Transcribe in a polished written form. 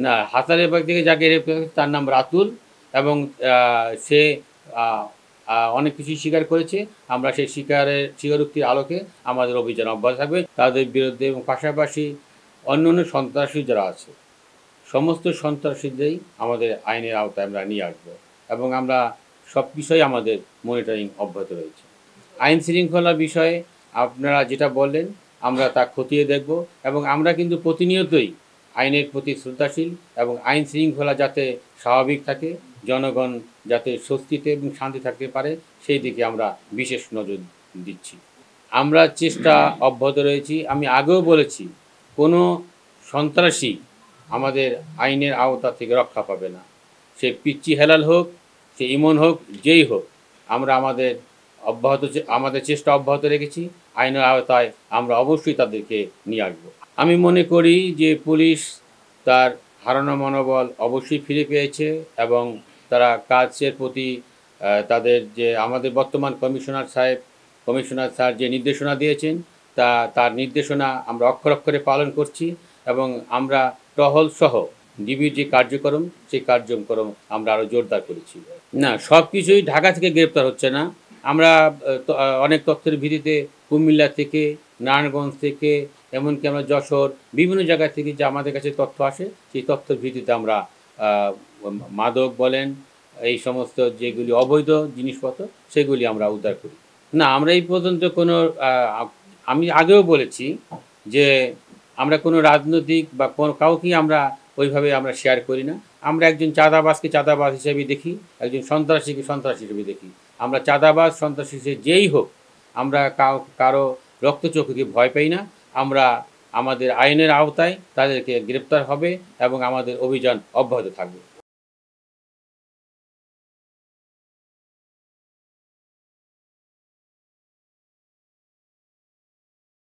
না, হাসারেবাগ থেকে যাকে গ্রেপ্তার করেছে তার নাম রাতুল এবং সে আ আ অনেক কিছুই স্বীকার করেছে। আমরা সেই স্বীকারোক্তির আলোকে আমাদের অভিযান অব্যাহত থাকবে। তাদের বিরুদ্ধে এবং পাশাপাশি অন্যান্য সন্ত্রাসী যারা আছে, সমস্ত সন্ত্রাসীদেরই আমাদের আইনের আওতায় আমরা নিয়ে আসবো এবং আমরা সব বিষয়ে আমাদের মনিটরিং অব্যাহত রয়েছে। আইন শৃঙ্খলা বিষয়ে আপনারা যেটা বললেন, আমরা তা খতিয়ে দেখব এবং আমরা কিন্তু প্রতিনিয়তই আইনের প্রতি শ্রদ্ধাশীল এবং আইন শৃঙ্খলা যাতে স্বাভাবিক থাকে, জনগণ যাতে স্বস্তিতে এবং শান্তি থাকতে পারে, সেই দিকে আমরা বিশেষ নজর দিচ্ছি। আমরা চেষ্টা অব্যাহত রয়েছি। আমি আগেও বলেছি, কোনো সন্ত্রাসী আমাদের আইনের আওতা থেকে রক্ষা পাবে না। সে পিচ্চি হেলাল হোক, সে ইমন হোক, যেই হোক, আমরা আমাদের চেষ্টা অব্যাহত রেখেছি। আইনের আওতায় আমরা অবশ্যই তাদেরকে নিয়ে আসবো। আমি মনে করি যে পুলিশ তার হারানো মনোবল অবশ্যই ফিরে পেয়েছে এবং তারা কাজের প্রতি তাদের যে আমাদের বর্তমান কমিশনার স্যার যে নির্দেশনা দিয়েছেন, তার নির্দেশনা আমরা অক্ষরে অক্ষরে পালন করছি এবং আমরা টহলসহ ডিবির যে কার্যক্রম, সেই কার্যক্রম আমরা আরও জোরদার করেছি। না, সব কিছুই ঢাকা থেকে গ্রেপ্তার হচ্ছে না। আমরা অনেক তথ্যের ভিত্তিতে কুমিল্লা থেকে, নারায়ণগঞ্জ থেকে, এমনকি আমরা যশোর, বিভিন্ন জায়গা থেকে যে আমাদের কাছে তথ্য আসে, সেই তথ্যের ভিত্তিতে আমরা মাদক বলেন, এই সমস্ত যেগুলি অবৈধ জিনিসপত্র, সেগুলি আমরা উদ্ধার করি। না, আমরা এই পর্যন্ত কোনো আমি আগেও বলেছি যে আমরা কোনো রাজনৈতিক বা কাউকেই আমরা ওইভাবে আমরা শেয়ার করি না। আমরা একজন চাঁদাবাজকে চাঁদাবাজ হিসেবে দেখি, একজন সন্ত্রাসীকে সন্ত্রাসী হিসেবে দেখি। আমরা চাঁদাবাজ, সন্ত্রাসী যেই হোক, আমরা কারো রক্তচক্ষুকে ভয় পাই না। আমরা আমাদের আইনের আওতায় তাদেরকে গ্রেপ্তার হবে এবং আমাদের অভিযান অব্যাহত থাকবে।